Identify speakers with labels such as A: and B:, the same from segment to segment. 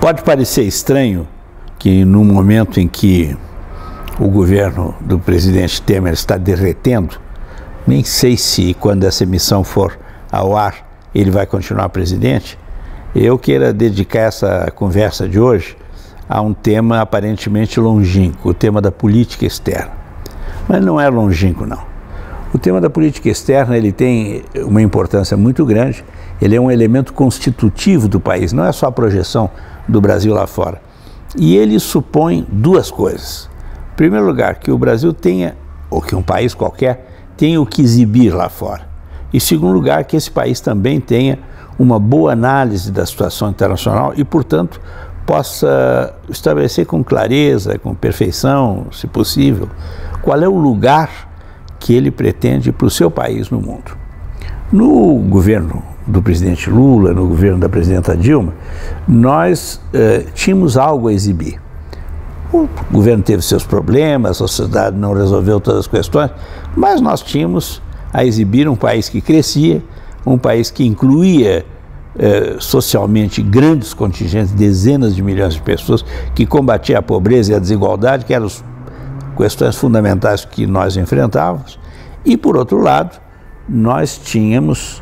A: Pode parecer estranho que no momento em que o governo do presidente Temer está derretendo, nem sei se quando essa emissão for ao ar ele vai continuar presidente, eu queira dedicar essa conversa de hoje a um tema aparentemente longínquo, o tema da política externa. Mas não é longínquo, não. O tema da política externa ele tem uma importância muito grande, ele é um elemento constitutivo do país, não é só a projeção do Brasil lá fora. E ele supõe duas coisas. Em primeiro lugar, que o Brasil tenha, ou que um país qualquer, tenha o que exibir lá fora. E em segundo lugar, que esse país também tenha uma boa análise da situação internacional e, portanto, possa estabelecer com clareza, com perfeição, se possível, qual é o lugar que ele pretende para o seu país no mundo. No governo do presidente Lula, no governo da presidenta Dilma, nós tínhamos algo a exibir. O governo teve seus problemas, a sociedade não resolveu todas as questões, mas nós tínhamos a exibir um país que crescia, um país que incluía socialmente grandes contingentes, dezenas de milhões de pessoas, que combatia a pobreza e a desigualdade, que eram as questões fundamentais que nós enfrentávamos. E, por outro lado, nós tínhamos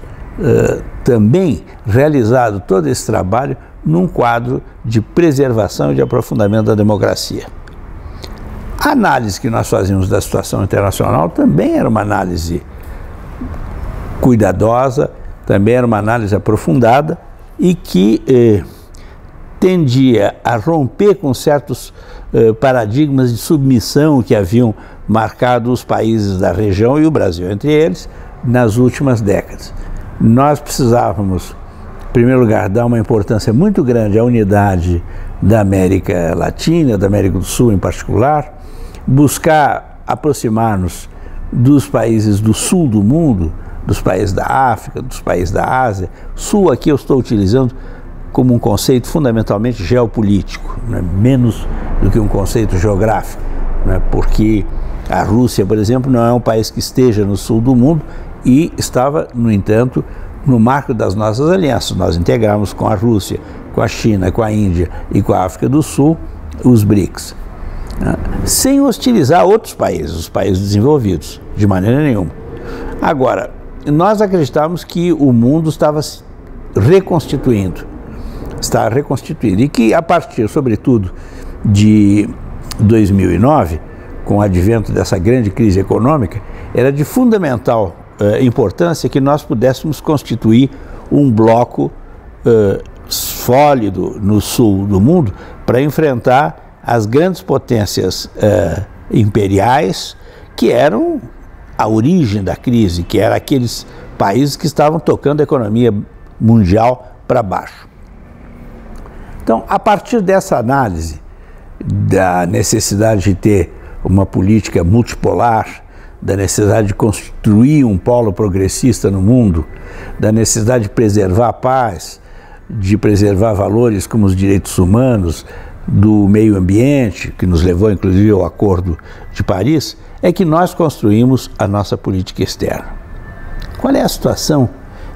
A: também realizado todo esse trabalho num quadro de preservação e de aprofundamento da democracia. A análise que nós fazíamos da situação internacional também era uma análise cuidadosa, também era uma análise aprofundada e que tendia a romper com certos paradigmas de submissão que haviam marcado os países da região e o Brasil entre eles nas últimas décadas. Nós precisávamos, em primeiro lugar, dar uma importância muito grande à unidade da América Latina, da América do Sul em particular, buscar aproximar-nos dos países do sul do mundo, dos países da África, dos países da Ásia. Sul aqui eu estou utilizando como um conceito fundamentalmente geopolítico, né? Menos do que um conceito geográfico, né? Porque a Rússia, por exemplo, não é um país que esteja no sul do mundo e estava, no entanto, no marco das nossas alianças. Nós integramos com a Rússia, com a China, com a Índia e com a África do Sul os BRICS, né? Sem hostilizar outros países, os países desenvolvidos, de maneira nenhuma. Agora, nós acreditávamos que o mundo estava se reconstituindo, e que a partir, sobretudo, de 2009, com o advento dessa grande crise econômica, era de fundamental importância que nós pudéssemos constituir um bloco sólido no sul do mundo para enfrentar as grandes potências imperiais que eram a origem da crise, que eram aqueles países que estavam tocando a economia mundial para baixo. Então, a partir dessa análise da necessidade de ter uma política multipolar, da necessidade de construir um polo progressista no mundo, da necessidade de preservar a paz, de preservar valores como os direitos humanos, do meio ambiente, que nos levou inclusive ao Acordo de Paris, é que nós construímos a nossa política externa. Qual é a situação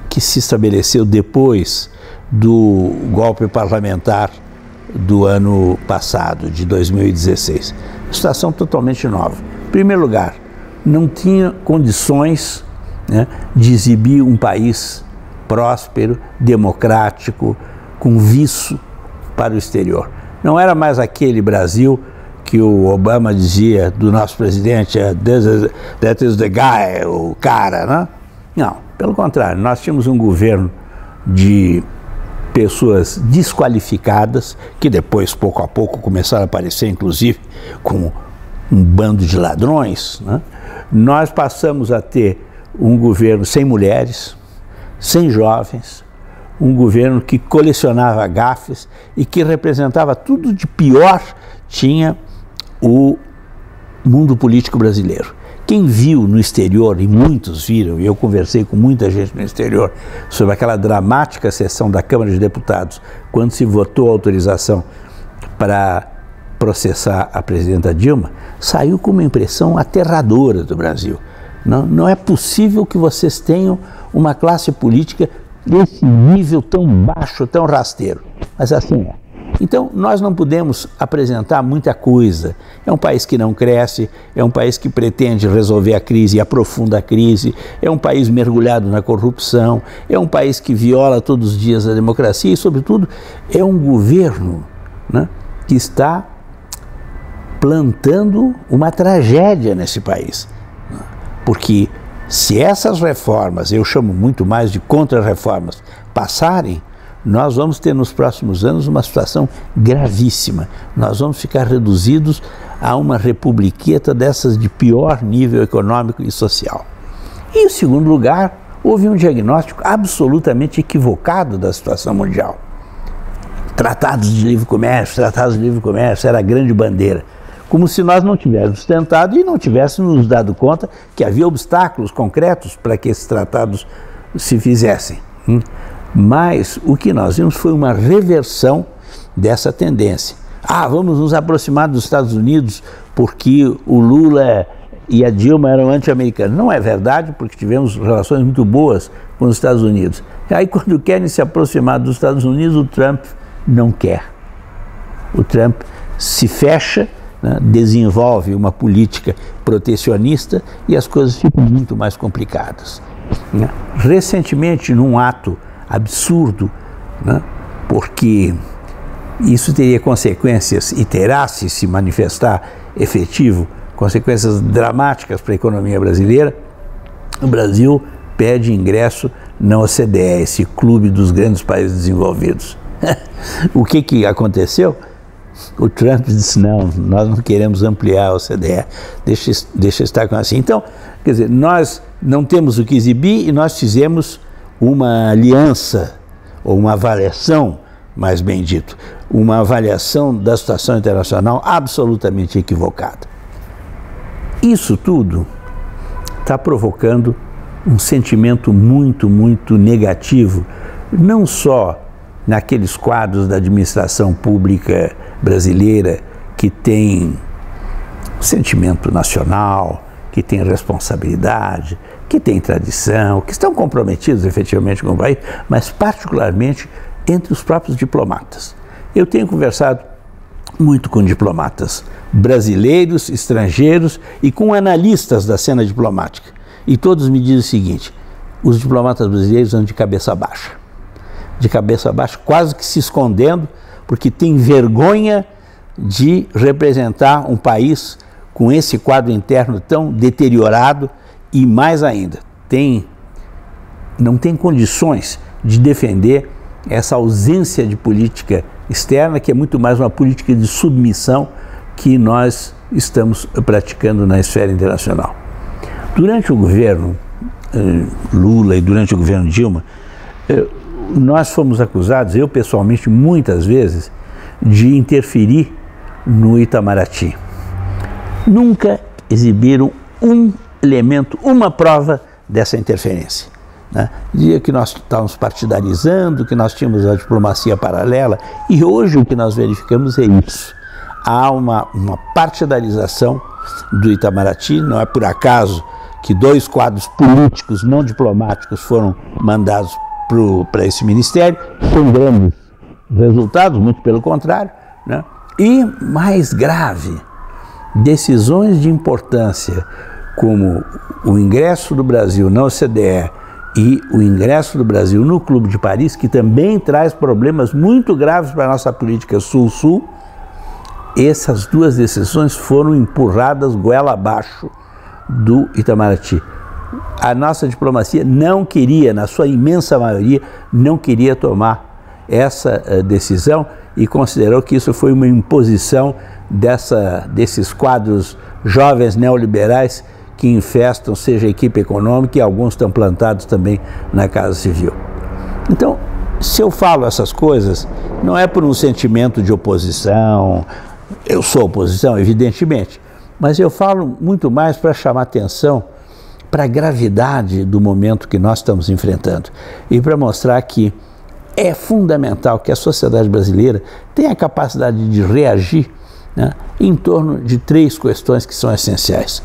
A: que se estabeleceu depois do golpe parlamentar do ano passado, de 2016? Situação totalmente nova. Em primeiro lugar, não tinha condições, né, de exibir um país próspero, democrático, com viço para o exterior. Não era mais aquele Brasil que o Obama dizia do nosso presidente, that is the guy, o cara, né? Não, pelo contrário, nós tínhamos um governo de pessoas desqualificadas, que depois, pouco a pouco, começaram a aparecer, inclusive, com um bando de ladrões, né? Nós passamos a ter um governo sem mulheres, sem jovens, um governo que colecionava gafes e que representava tudo de pior tinha o mundo político brasileiro. Quem viu no exterior, e muitos viram, e eu conversei com muita gente no exterior, sobre aquela dramática sessão da Câmara de Deputados, quando se votou a autorização para processar a presidenta Dilma, saiu com uma impressão aterradora do Brasil. Não é possível que vocês tenham uma classe política desse nível tão baixo, tão rasteiro. Mas assim é. Então, nós não podemos apresentar muita coisa. É um país que não cresce, é um país que pretende resolver a crise e aprofunda a crise, é um país mergulhado na corrupção, é um país que viola todos os dias a democracia e, sobretudo, é um governo, né, que está plantando uma tragédia nesse país. Porque se essas reformas, eu chamo muito mais de contra-reformas, passarem, nós vamos ter nos próximos anos uma situação gravíssima. Nós vamos ficar reduzidos a uma republiqueta dessas de pior nível econômico e social. E, em segundo lugar, houve um diagnóstico absolutamente equivocado da situação mundial. Tratados de livre comércio era a grande bandeira. Como se nós não tivéssemos tentado e não tivéssemos nos dado conta que havia obstáculos concretos para que esses tratados se fizessem. Mas o que nós vimos foi uma reversão dessa tendência. Vamos nos aproximar dos Estados Unidos porque o Lula e a Dilma eram anti-americanos. Não é verdade, porque tivemos relações muito boas com os Estados Unidos. Aí, quando querem se aproximar dos Estados Unidos, o Trump não quer. O Trump se fecha, né, desenvolve uma política protecionista e as coisas ficam muito mais complicadas. Né? Recentemente, num ato absurdo, né, porque isso teria consequências e terá, se manifestar efetivo, consequências dramáticas para a economia brasileira, o Brasil pede ingresso na OCDE, esse clube dos grandes países desenvolvidos. O que aconteceu? O Trump disse, não, nós não queremos ampliar a OCDE, deixa estar com assim. Então, quer dizer, nós não temos o que exibir e nós fizemos uma aliança, ou uma avaliação, mais bem dito, uma avaliação da situação internacional absolutamente equivocada. Isso tudo está provocando um sentimento muito, muito negativo, não só naqueles quadros da administração pública brasileira que tem sentimento nacional, que tem responsabilidade, que tem tradição, que estão comprometidos efetivamente com o país, mas particularmente entre os próprios diplomatas. Eu tenho conversado muito com diplomatas brasileiros, estrangeiros e com analistas da cena diplomática. E todos me dizem o seguinte: os diplomatas brasileiros andam de cabeça baixa, quase que se escondendo, porque tem vergonha de representar um país com esse quadro interno tão deteriorado e, mais ainda, não tem condições de defender essa ausência de política externa, que é muito mais uma política de submissão que nós estamos praticando na esfera internacional. Durante o governo Lula e durante o governo Dilma, nós fomos acusados, eu pessoalmente, muitas vezes, de interferir no Itamaraty. Nunca exibiram um elemento, uma prova dessa interferência. Né? Dizia que nós estávamos partidarizando, que nós tínhamos a diplomacia paralela, e hoje o que nós verificamos é isso. Há uma partidarização do Itamaraty, não é por acaso que 2 quadros políticos não diplomáticos foram mandados para esse ministério, com grandes resultados, muito pelo contrário, né? E, mais grave, decisões de importância como o ingresso do Brasil na OCDE e o ingresso do Brasil no Clube de Paris, que também traz problemas muito graves para a nossa política Sul-Sul, essas 2 decisões foram empurradas goela abaixo do Itamaraty. A nossa diplomacia não queria, na sua imensa maioria, não queria tomar essa decisão e considerou que isso foi uma imposição desses quadros jovens neoliberais que infestam, seja a equipe econômica, e alguns estão plantados também na Casa Civil. Então, se eu falo essas coisas, não é por um sentimento de oposição, eu sou oposição, evidentemente, mas eu falo muito mais para chamar atenção para a gravidade do momento que nós estamos enfrentando e para mostrar que é fundamental que a sociedade brasileira tenha a capacidade de reagir, né, em torno de 3 questões que são essenciais.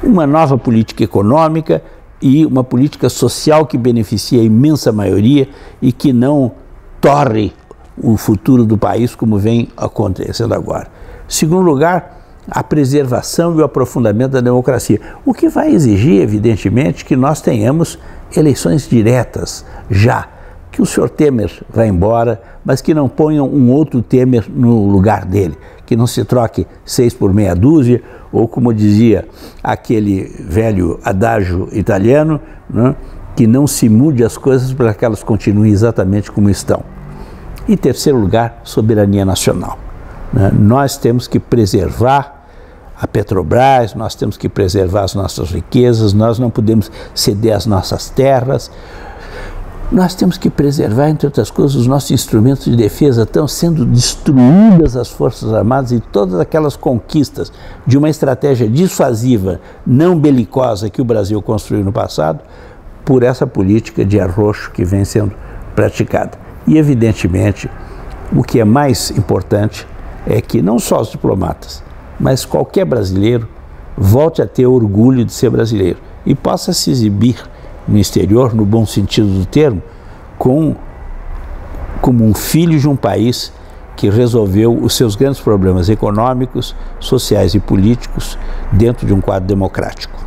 A: Uma nova política econômica e uma política social que beneficie a imensa maioria e que não torre o futuro do país como vem acontecendo agora. Segundo lugar, a preservação e o aprofundamento da democracia, o que vai exigir, evidentemente, que nós tenhamos eleições diretas já, que o senhor Temer vá embora, mas que não ponham um outro Temer no lugar dele, que não se troque 6 por meia dúzia, ou como dizia aquele velho adágio italiano, né, que não se mude as coisas para que elas continuem exatamente como estão. E terceiro lugar, soberania nacional. Né? Nós temos que preservar a Petrobras, nós temos que preservar as nossas riquezas, nós não podemos ceder as nossas terras, nós temos que preservar, entre outras coisas, os nossos instrumentos de defesa. Estão sendo destruídas as Forças Armadas e todas aquelas conquistas de uma estratégia dissuasiva, não belicosa que o Brasil construiu no passado, por essa política de arroxo que vem sendo praticada. E, evidentemente, o que é mais importante é que não só os diplomatas, mas qualquer brasileiro volte a ter orgulho de ser brasileiro e possa se exibir no exterior, no bom sentido do termo, como um filho de um país que resolveu os seus grandes problemas econômicos, sociais e políticos dentro de um quadro democrático.